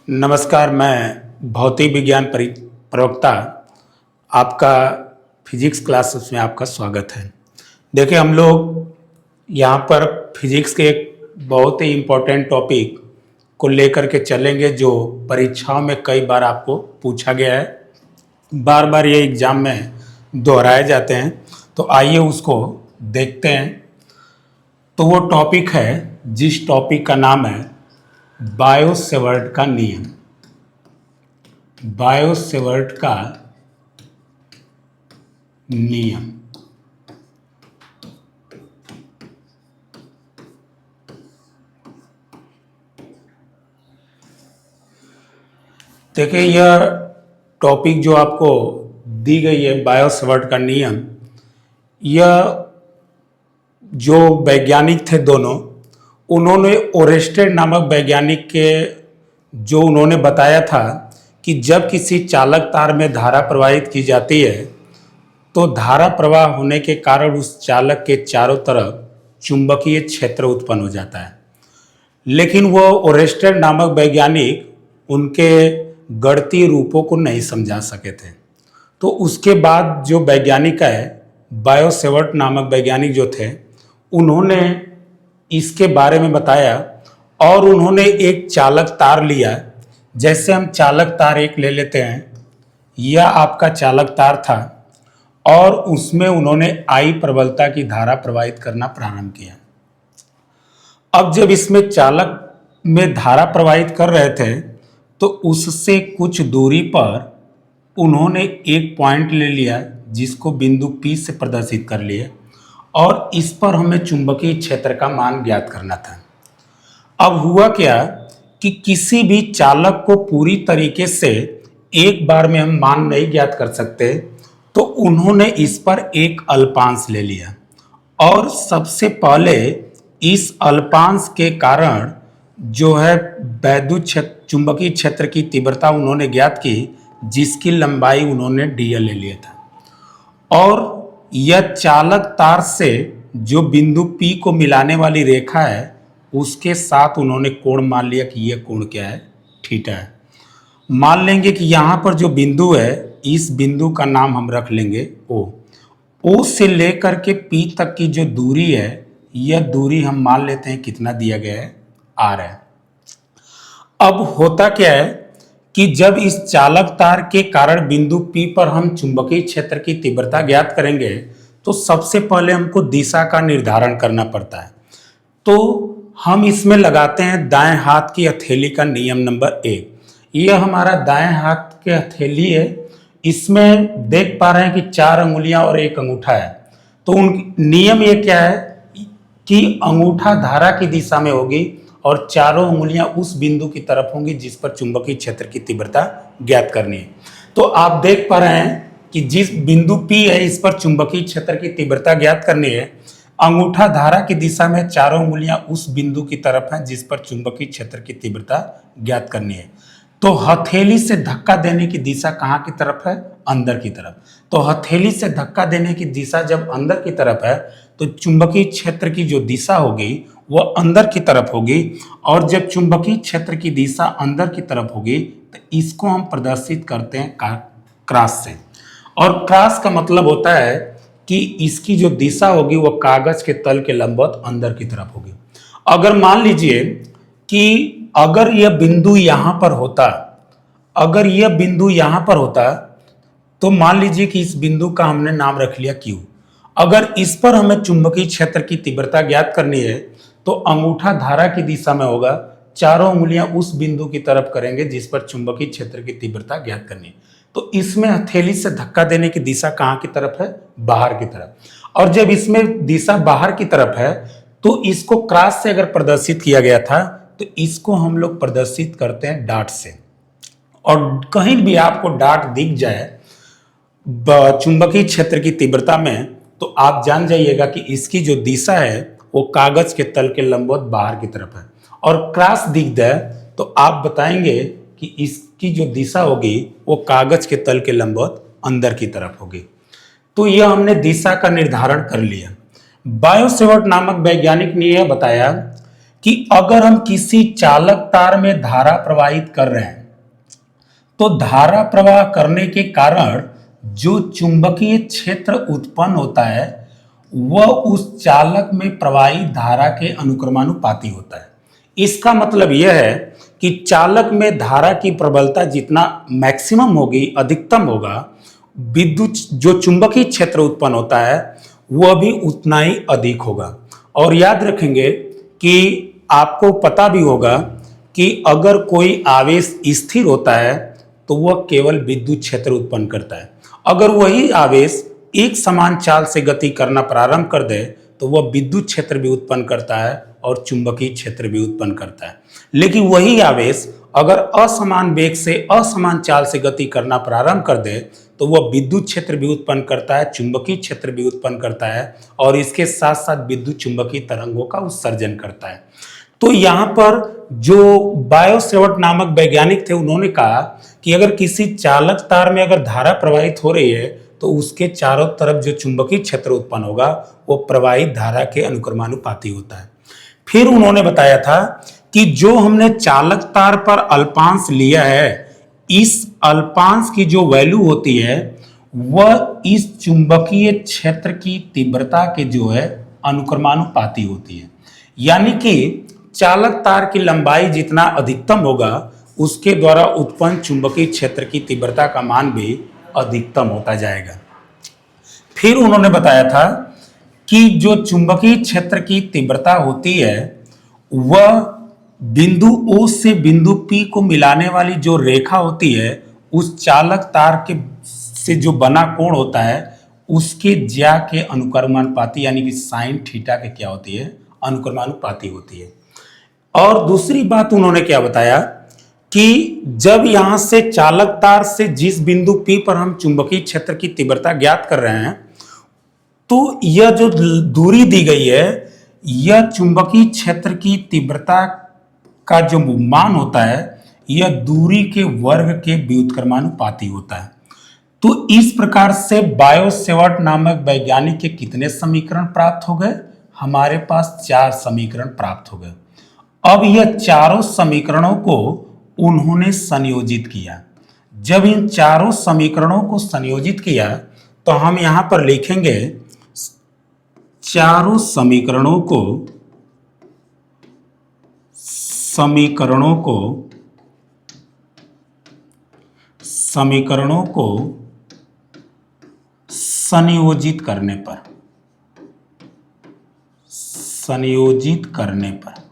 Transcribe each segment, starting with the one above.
नमस्कार। मैं भौतिक विज्ञान प्रवक्ता आपका फिजिक्स क्लासेस में आपका स्वागत है। देखिए, हम लोग यहाँ पर फिजिक्स के एक बहुत ही इम्पोर्टेंट टॉपिक को लेकर के चलेंगे जो परीक्षाओं में कई बार आपको पूछा गया है, बार बार ये एग्ज़ाम में दोहराए जाते हैं। तो आइए उसको देखते हैं। तो वो टॉपिक है, जिस टॉपिक का नाम है बायो-सेवर्ट का नियम। बायो-सेवर्ट का नियम। देखिए, यह टॉपिक जो आपको दी गई है बायो-सेवर्ट का नियम, यह जो वैज्ञानिक थे दोनों, उन्होंने ओरेस्टेड नामक वैज्ञानिक के जो उन्होंने बताया था कि जब किसी चालक तार में धारा प्रवाहित की जाती है तो धारा प्रवाह होने के कारण उस चालक के चारों तरफ चुंबकीय क्षेत्र उत्पन्न हो जाता है। लेकिन वो ओरेस्टेड नामक वैज्ञानिक उनके गणितीय रूपों को नहीं समझा सके थे। तो उसके बाद जो वैज्ञानिक है, बायो-सेवर्ट नामक वैज्ञानिक जो थे, उन्होंने इसके बारे में बताया और उन्होंने एक चालक तार लिया। जैसे हम चालक तार एक ले लेते हैं, यह आपका चालक तार था और उसमें उन्होंने I प्रबलता की धारा प्रवाहित करना प्रारंभ किया। अब जब इसमें चालक में धारा प्रवाहित कर रहे थे तो उससे कुछ दूरी पर उन्होंने एक पॉइंट ले लिया जिसको बिंदु P से प्रदर्शित कर लिए और इस पर हमें चुंबकीय क्षेत्र का मान ज्ञात करना था। अब हुआ क्या कि किसी भी चालक को पूरी तरीके से एक बार में हम मान नहीं ज्ञात कर सकते, तो उन्होंने इस पर एक अल्पांश ले लिया और सबसे पहले इस अल्पांश के कारण जो है वैद्युत चुंबकीय क्षेत्र की तीव्रता उन्होंने ज्ञात की, जिसकी लंबाई उन्होंने dl ले लिया था। और यह चालक तार से जो बिंदु P को मिलाने वाली रेखा है उसके साथ उन्होंने कोण मान लिया कि यह कोण क्या है, थीटा है। मान लेंगे कि यहाँ पर जो बिंदु है, इस बिंदु का नाम हम रख लेंगे O। O से लेकर के P तक की जो दूरी है, यह दूरी हम मान लेते हैं कितना दिया गया है, R है। अब होता क्या है कि जब इस चालक तार के कारण बिंदु P पर हम चुंबकीय क्षेत्र की तीव्रता ज्ञात करेंगे तो सबसे पहले हमको दिशा का निर्धारण करना पड़ता है। तो हम इसमें लगाते हैं दाएं हाथ की हथेली का नियम नंबर 1। यह हमारा दाएं हाथ की हथेली है। इसमें देख पा रहे हैं कि 4 अंगुलियां और 1 अंगूठा है। तो उन नियम ये क्या है कि अंगूठा धारा की दिशा में होगी और चारों अंगुलियां उस बिंदु की तरफ होंगी जिस पर चुंबकीय क्षेत्र की तीव्रता ज्ञात करनी है। तो आप देख पा रहे हैं कि जिस बिंदु P है, इस पर चुंबकीय क्षेत्र की तीव्रता ज्ञात करनी है। अंगूठा धारा की दिशा में, चारों अंगुलियां उस बिंदु की तरफ हैं जिस पर चुंबकीय क्षेत्र की तीव्रता ज्ञात करनी है। तो हथेली से धक्का देने की दिशा कहाँ की तरफ है, अंदर की तरफ। तो हथेली से धक्का देने की दिशा जब अंदर की तरफ है तो चुंबकीय क्षेत्र की जो दिशा होगी वह अंदर की तरफ होगी। और जब चुंबकीय क्षेत्र की दिशा अंदर की तरफ होगी तो इसको हम प्रदर्शित करते हैं क्रॉस से। और क्रॉस का मतलब होता है कि इसकी जो दिशा होगी वो कागज के तल के लंबवत अंदर की तरफ होगी। अगर मान लीजिए कि अगर यह बिंदु यहां पर होता, अगर यह बिंदु यहां पर होता तो मान लीजिए कि इस बिंदु का हमने नाम रख लिया Q। अगर इस पर हमें चुंबकीय क्षेत्र की तीव्रता ज्ञात करनी है तो अंगूठा धारा की दिशा में होगा, चारों उंगलियां उस बिंदु की तरफ करेंगे जिस पर चुंबकीय क्षेत्र की तीव्रता ज्ञात करनी है। तो इसमें हथेली से धक्का देने की दिशा कहाँ की तरफ है, बाहर की तरफ। और जब इसमें दिशा बाहर की तरफ है तो इसको क्रॉस से अगर प्रदर्शित किया गया था तो इसको हम लोग प्रदर्शित करते हैं डॉट से। और कहीं भी आपको डॉट दिख जाए चुंबकीय क्षेत्र की तीव्रता में तो आप जान जाइएगा कि इसकी जो दिशा है वो कागज के तल के लंबवत बाहर की तरफ है। और क्रॉस दिख जाए तो आप बताएंगे कि इसकी जो दिशा होगी वो कागज के तल के लंबवत अंदर की तरफ होगी। तो यह हमने दिशा का निर्धारण कर लिया। बायो-सेवर्ट नामक वैज्ञानिक ने यह बताया कि अगर हम किसी चालक तार में धारा प्रवाहित कर रहे हैं तो धारा प्रवाह करने के कारण जो चुंबकीय क्षेत्र उत्पन्न होता है वह उस चालक में प्रवाहित धारा के अनुक्रमानुपाती होता है। इसका मतलब यह है कि चालक में धारा की प्रबलता जितना मैक्सिमम होगी, अधिकतम होगा, विद्युत जो चुंबकीय क्षेत्र उत्पन्न होता है वह भी उतना ही अधिक होगा। और याद रखेंगे कि आपको पता भी होगा कि अगर कोई आवेश स्थिर होता है तो वह केवल विद्युत क्षेत्र उत्पन्न करता है। अगर वही आवेश एक समान चाल से गति करना प्रारंभ कर दे तो वह विद्युत क्षेत्र भी उत्पन्न करता है और चुंबकीय क्षेत्र भी उत्पन्न करता है। लेकिन वही आवेश अगर असमान वेग से असमान चाल से गति करना प्रारंभ कर दे तो वह विद्युत क्षेत्र भी उत्पन्न करता है, चुंबकीय क्षेत्र भी उत्पन्न करता है और इसके साथ साथ विद्युत चुंबकीय तरंगों का उत्सर्जन करता है। तो यहाँ पर जो बायो सेवर्ट नामक वैज्ञानिक थे उन्होंने कहा कि अगर किसी चालक तार में अगर धारा प्रवाहित हो रही है तो उसके चारों तरफ जो चुंबकीय क्षेत्र उत्पन्न होगा वो प्रवाहित धारा के अनुक्रमानुपाती होता है। फिर उन्होंने बताया था कि जो हमने चालक तार पर अल्पांश लिया है, इस अल्पांश की जो वैल्यू होती है वह इस चुंबकीय क्षेत्र की तीव्रता के जो है अनुक्रमानुपाती होती है। यानी कि चालक तार की लंबाई जितना अधिकतम होगा उसके द्वारा उत्पन्न चुंबकीय क्षेत्र की तीव्रता का मान भी अधिकतम होता जाएगा। फिर उन्होंने बताया था कि जो चुंबकीय क्षेत्र की तीव्रता होती है वह बिंदु O से बिंदु P को मिलाने वाली जो रेखा होती है उस चालक तार के से जो बना कोण होता है उसके ज्या के अनुक्रमानुपाती यानी कि साइन थीटा के क्या होती है, अनुक्रमानुपाती होती है। और दूसरी बात उन्होंने क्या बताया कि जब यहां से चालक तार से जिस बिंदु P पर हम चुंबकीय क्षेत्र की तीव्रता ज्ञात कर रहे हैं तो यह जो दूरी दी गई है यह चुंबकीय क्षेत्र की तीव्रता का जो मान होता है यह दूरी के वर्ग के व्युत्क्रमानुपाती होता है। तो इस प्रकार से बायो सेवर्ट नामक वैज्ञानिक के कितने समीकरण प्राप्त हो गए? हमारे पास 4 समीकरण प्राप्त हो गए। अब यह चारों समीकरणों को उन्होंने संयोजित किया। जब इन चारों समीकरणों को संयोजित किया तो हम यहां पर लिखेंगे चारों समीकरणों को संयोजित करने पर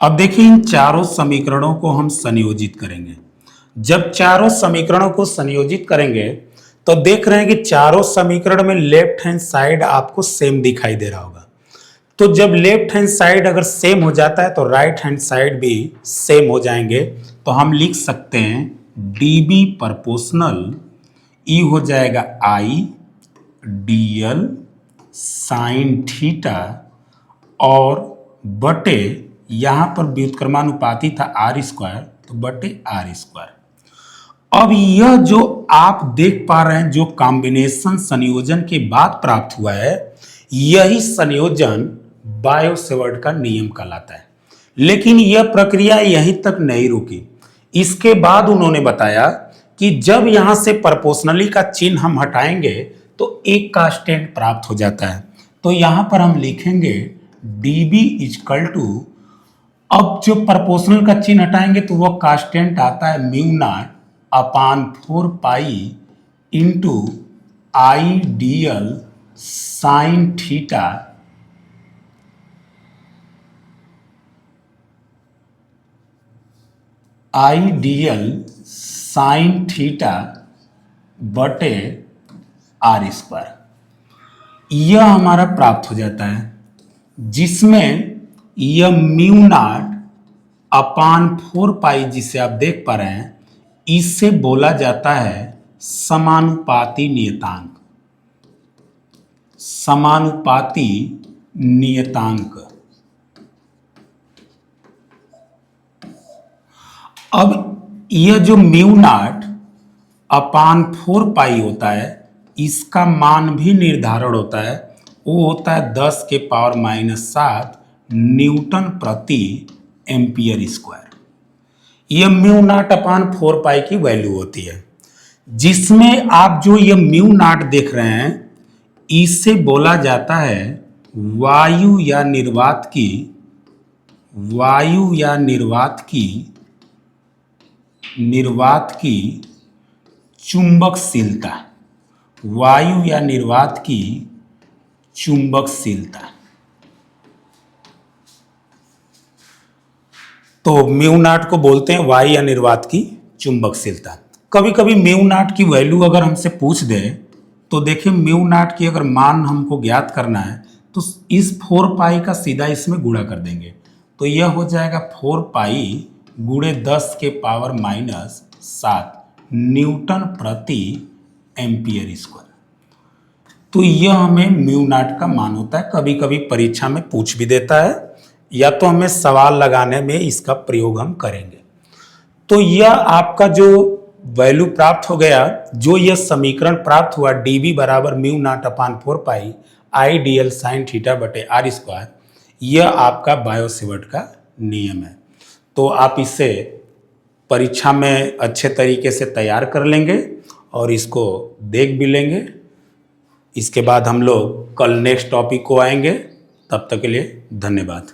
अब देखिए इन चारों समीकरणों को हम संयोजित करेंगे। जब चारों समीकरणों को संयोजित करेंगे तो देख रहे हैं कि चारों समीकरण में लेफ्ट हैंड साइड आपको सेम दिखाई दे रहा होगा। तो जब लेफ्ट हैंड साइड अगर सेम हो जाता है तो राइट हैंड साइड भी सेम हो जाएंगे। तो हम लिख सकते हैं dB प्रोपोर्शनल E हो जाएगा I dl साइन थीटा और बटे यहां पर व्युत्क्रमानुपाती था R स्क्वायर तो बटे R स्क्वायर। अब यह जो आप देख पा रहे हैं जो कॉम्बिनेशन संयोजन के बाद प्राप्त हुआ है यही संयोजन बायो सेवर्ट का नियम कहलाता है। लेकिन यह प्रक्रिया यहीं तक नहीं रुकी। इसके बाद उन्होंने बताया कि जब यहां से प्रोपोर्शनली का चिन्ह हम हटाएंगे तो एक कांस्टेंट प्राप्त हो जाता है। तो यहां पर हम लिखेंगे dB इक्वल टू, अब जो प्रोपोर्शनल का चिन्ह हटाएंगे तो वह कांस्टेंट आता है म्यू नॉट अपान 4 पाई इंटू आई dl साइन थीटा आई dl साइन थीटा बटे R स्क्वायर। यह हमारा प्राप्त हो जाता है जिसमें यह म्यू नॉट अपान 4 पाई जिसे आप देख पा रहे हैं इससे बोला जाता है समानुपाती नियतांक। समानुपाती नियतांक। अब यह जो म्यू नॉट अपान 4 पाई होता है इसका मान भी निर्धारण होता है वो होता है 10⁻⁷ न्यूटन प्रति एम्पियर स्क्वायर। यह म्यू नॉट अपान 4 पाई की वैल्यू होती है, जिसमें आप जो ये म्यू नॉट देख रहे हैं इससे बोला जाता है वायु या निर्वात की चुंबकशीलता, वायु या निर्वात की चुंबकशीलता। तो म्यू नॉट को बोलते हैं वायु या निर्वात की चुंबकशीलता। कभी कभी म्यू नॉट की वैल्यू अगर हमसे पूछ दे तो देखिए म्यू नॉट की अगर मान हमको ज्ञात करना है तो इस 4 पाई का सीधा इसमें गुणा कर देंगे, तो यह हो जाएगा 4 पाई गुणे 10⁻⁷ न्यूटन प्रति एम्पियर स्क्वायर। तो यह हमें म्यू नॉट का मान होता है। कभी कभी परीक्षा में पूछ भी देता है या तो हमें सवाल लगाने में इसका प्रयोग हम करेंगे। तो यह आपका जो वैल्यू प्राप्त हो गया, जो यह समीकरण प्राप्त हुआ dV बराबर म्यू नॉट अपान 4 पाई IDL साइन थीटा बटे R स्क्वायर, यह आपका बायो-सेवर्ट का नियम है। तो आप इसे परीक्षा में अच्छे तरीके से तैयार कर लेंगे और इसको देख भी लेंगे। इसके बाद हम लोग कल नेक्स्ट टॉपिक को आएंगे। तब तक के लिए धन्यवाद।